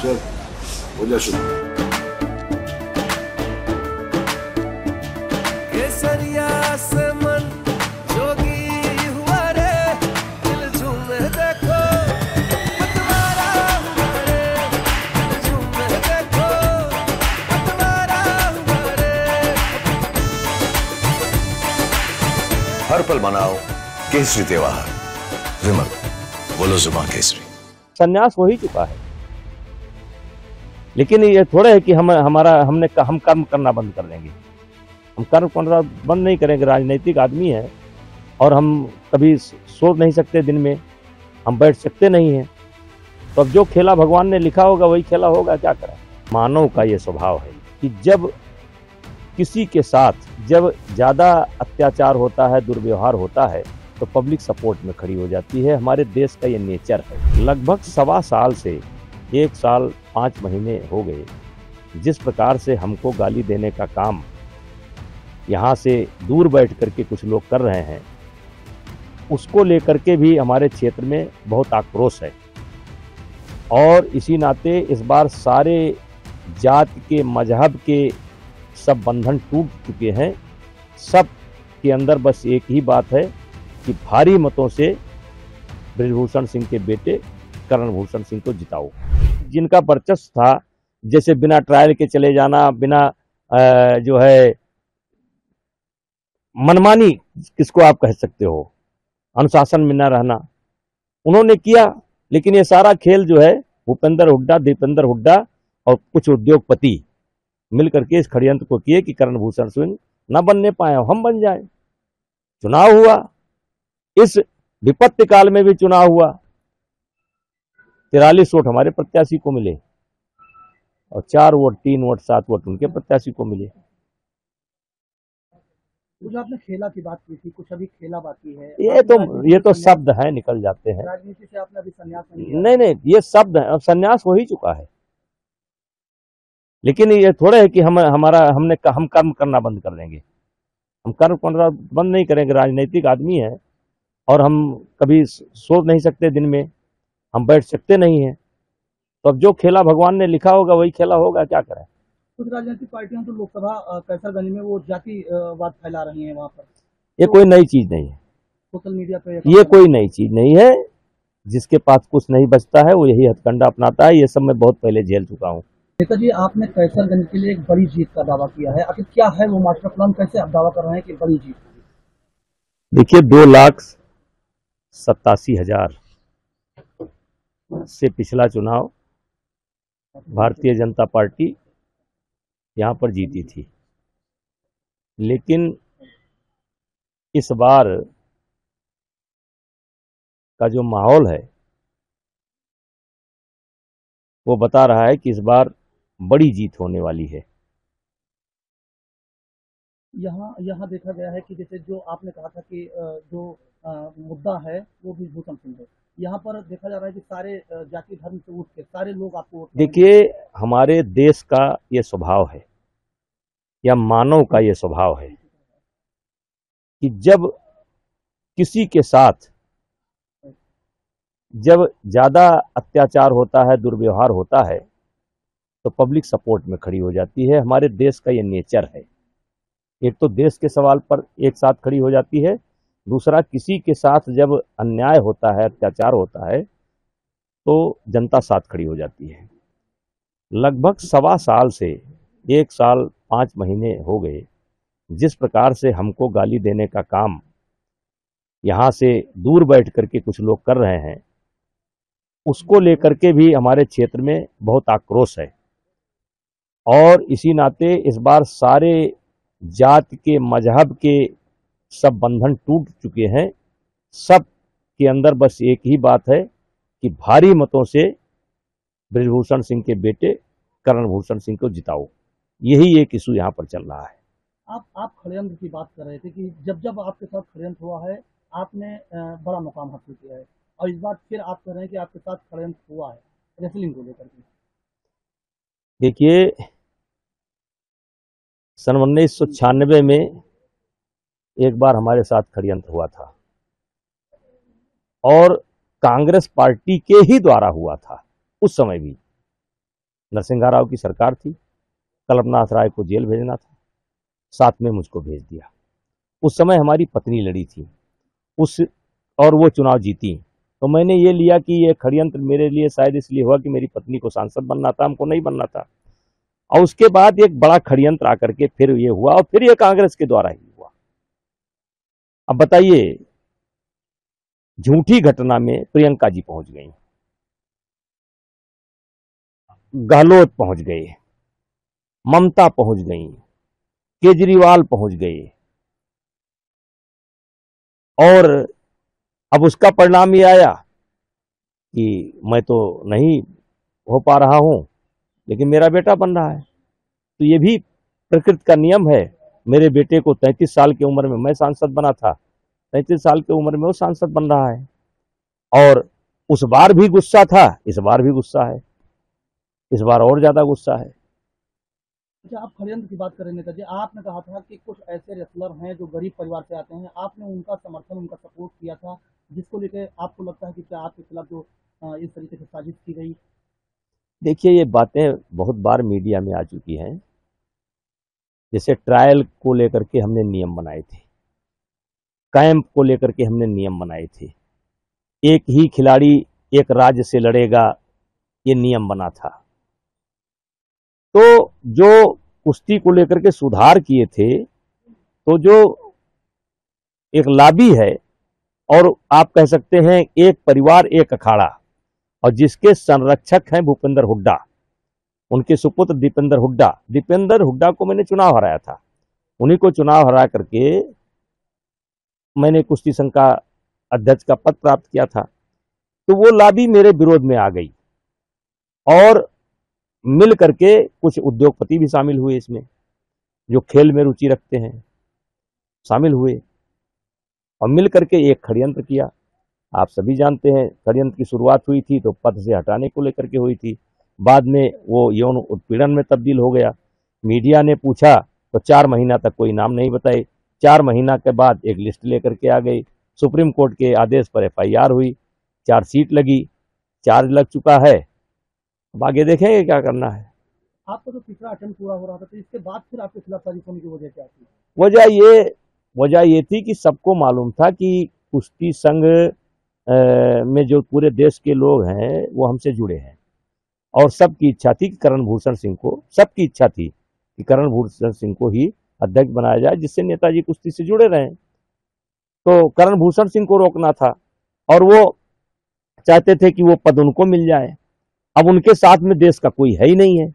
चल हो जा शुरू। केसरिया से मन जोगी हुआ रे, दिल झूमे देखो पतवारा हुआ रे, दिल झूमे देखो पतवारा हुआ रे। हर पल मनाओ केसरी त्योहार। विमल, बोलो जुबान केसरी। संन्यास हो ही चुका है, लेकिन ये थोड़ा है कि हम कर्म करना बंद कर देंगे। हम कर्म करना बंद नहीं करेंगे। राजनीतिक आदमी है और हम कभी सो नहीं सकते, दिन में हम बैठ सकते नहीं हैं। तो अब जो खेला भगवान ने लिखा होगा वही खेला होगा, क्या करें। मानव का ये स्वभाव है कि जब किसी के साथ जब ज़्यादा अत्याचार होता है, दुर्व्यवहार होता है, तो पब्लिक सपोर्ट में खड़ी हो जाती है। हमारे देश का ये नेचर है। लगभग 1.25 साल से 1 साल 5 महीने हो गए जिस प्रकार से हमको गाली देने का काम यहाँ से दूर बैठ करके कुछ लोग कर रहे हैं, उसको लेकर के भी हमारे क्षेत्र में बहुत आक्रोश है। और इसी नाते इस बार सारे जाति के, मजहब के सब बंधन टूट चुके हैं। सब के अंदर बस एक ही बात है कि भारी मतों से बृजभूषण सिंह के बेटे करण भूषण सिंह को जिताओ। जिनका वर्चस्व था, जैसे बिना ट्रायल के चले जाना, बिना जो है मनमानी, किसको आप कह सकते हो, अनुशासन में न रहना, उन्होंने किया। लेकिन ये सारा खेल जो है भूपेंद्र हुड्डा, दीपेंद्र हुड्डा और कुछ उद्योगपति मिलकर के इस षड्यंत्र को किए कि करण भूषण सिंह न बनने पाए, हम बन जाए। चुनाव हुआ, इस विपत्ति काल में भी चुनाव हुआ। 43 वोट हमारे प्रत्याशी को मिले और 4 वोट, 3 वोट, 7 वोट उनके प्रत्याशी को मिले। जो आपने खेला की बात की थी, कुछ अभी खेला बाकी है। ये तो शब्द है, निकल जाते हैं। राजनीति से आपने अभी संन्यास नहीं, ये शब्द है। अब संन्यास हो ही चुका है, लेकिन ये थोड़ा है कि हम कर्म करना बंद कर देंगे। हम कर्म करना बंद नहीं करेंगे। राजनीतिक आदमी है और हम कभी सो नहीं सकते, दिन में हम बैठ सकते नहीं हैं। तो अब जो खेला भगवान ने लिखा होगा वही खेला होगा, क्या करें। कुछ राजनीतिक पार्टियां तो लोकसभा कैसरगंज में वो जातिवाद फैला रही हैं वहां पर। ये कोई नई चीज नहीं है। सोशल मीडिया पे ये कोई नई चीज नहीं है। जिसके पास कुछ नहीं बचता है वो यही हथकंडा अपनाता है। ये सब मैं बहुत पहले झेल चुका हूँ। नेताजी, आपने कैसरगंज के लिए एक बड़ी जीत का दावा किया है, आखिर क्या है वो मास्टर प्लान, कैसे आप दावा कर रहे हैं कि बड़ी जीत? देखिए, 2,87,000 से पिछला चुनाव भारतीय जनता पार्टी यहाँ पर जीती थी, लेकिन इस बार का जो माहौल है वो बता रहा है कि इस बार बड़ी जीत होने वाली है। यहाँ देखा गया है कि जैसे जो आपने कहा था कि जो मुद्दा है वो बृजभूषण सिंह है, यहाँ पर देखा जा रहा है कि सारे जाति धर्म से उठ के सारे लोग आपको। देखिए, हमारे देश का ये स्वभाव है या मानव का ये स्वभाव है कि जब किसी के साथ जब ज़्यादा अत्याचार होता है, दुर्व्यवहार होता है, तो पब्लिक सपोर्ट में खड़ी हो जाती है। हमारे देश का ये नेचर है। एक तो देश के सवाल पर एक साथ खड़ी हो जाती है, दूसरा किसी के साथ जब अन्याय होता है, अत्याचार होता है, तो जनता साथ खड़ी हो जाती है। लगभग 1.25 साल से 1 साल 5 महीने हो गए जिस प्रकार से हमको गाली देने का काम यहाँ से दूर बैठ करके कुछ लोग कर रहे हैं, उसको लेकर के भी हमारे क्षेत्र में बहुत आक्रोश है। और इसी नाते इस बार सारे जाति के, मजहब के सब बंधन टूट चुके हैं। सब के अंदर बस एक ही बात है कि भारी मतों से बृजभूषण सिंह के बेटे करण भूषण सिंह को जिताओ। यही एक इशू यहाँ पर चल रहा है। आप षड्यंत्र की बात कर रहे थे कि जब आपके साथ षड्यंत्र हुआ है आपने बड़ा मुकाम हासिल किया है, और इस बार फिर आप कह रहे हैं कि आपके साथ षड्यंत्र हुआ है रेसलिंग को लेकर के। देखिए, सन 1996 में एक बार हमारे साथ षड्यंत्र हुआ था और कांग्रेस पार्टी के ही द्वारा हुआ था। उस समय भी नरसिंह राव की सरकार थी, कल्पनाथ राय को जेल भेजना था, साथ में मुझको भेज दिया। उस समय हमारी पत्नी लड़ी थी और वो चुनाव जीती, तो मैंने ये लिया कि ये षड्यंत्र मेरे लिए शायद इसलिए हुआ कि मेरी पत्नी को सांसद बनना था, हमको नहीं बनना था। और उसके बाद एक बड़ा षड्यंत्र आकर के फिर ये हुआ, और फिर ये कांग्रेस के द्वारा ही हुआ। अब बताइए, झूठी घटना में प्रियंका जी पहुंच गई, गहलोत पहुंच गए, ममता पहुंच गई, केजरीवाल पहुंच गए, और अब उसका परिणाम ये आया कि मैं तो नहीं हो पा रहा हूं, लेकिन मेरा बेटा बन रहा है। तो ये भी प्रकृति का नियम है। मेरे बेटे को 33 साल की उम्र में मैं सांसद बना था, 33 साल की उम्र में वो सांसद बन रहा है। और उस बार भी गुस्सा था, इस बार भी गुस्सा है, इस बार और ज्यादा गुस्सा है। अच्छा, आप षड्यंत्र की बात करें नेताजी, आपने कहा था कि कुछ ऐसे रेसलर हैं जो गरीब परिवार से आते हैं, आपने उनका समर्थन, उनका सपोर्ट किया था, जिसको लेकर आपको लगता है कि क्या आपके खिलाफ जो इस तरीके से साजिश की गई? देखिए, ये बातें बहुत बार मीडिया में आ चुकी हैं। जैसे ट्रायल को लेकर के हमने नियम बनाए थे, कैंप को लेकर के हमने नियम बनाए थे, एक ही खिलाड़ी एक राज्य से लड़ेगा, ये नियम बना था। तो जो कुश्ती को लेकर के सुधार किए थे, तो जो एक लॉबी है, और आप कह सकते हैं एक परिवार एक अखाड़ा, और जिसके संरक्षक हैं भूपेंद्र हुड्डा, उनके सुपुत्र दीपेंद्र हुड्डा को मैंने चुनाव हराया था। उन्हीं को चुनाव हरा करके मैंने कुश्ती संघ का अध्यक्ष का पद प्राप्त किया था। तो वो लॉबी मेरे विरोध में आ गई, और मिल करके कुछ उद्योगपति भी शामिल हुए इसमें, जो खेल में रुचि रखते हैं, शामिल हुए, और मिल करके एक षड्यंत्र किया। आप सभी जानते हैं, षड्यंत्र की शुरुआत हुई थी तो पद से हटाने को लेकर के हुई थी, बाद में वो यौन उत्पीड़न में तब्दील हो गया। मीडिया ने पूछा तो 4 महीना तक कोई नाम नहीं बताए। 4 महीना के बाद एक लिस्ट लेकर के आ गई, सुप्रीम कोर्ट के आदेश पर FIR हुई, चार्जशीट लगी, चार्ज लग चुका है। अब आगे देखेंगे क्या करना है। आपका जो तीसरा अटेम्प्ट पूरा हो रहा था, तो इसके बाद फिर आपके खिलाफ साजिश होने की वजह क्या थी? वजह ये थी कि सबको मालूम था कि कुश्ती संघ में जो पूरे देश के लोग हैं वो हमसे जुड़े हैं, और सबकी इच्छा थी कि करण भूषण सिंह को ही अध्यक्ष बनाया जाए, जिससे नेताजी कुश्ती से जुड़े रहें। तो करण भूषण सिंह को रोकना था, और वो चाहते थे कि वो पद उनको मिल जाए। अब उनके साथ में देश का कोई है ही नहीं है,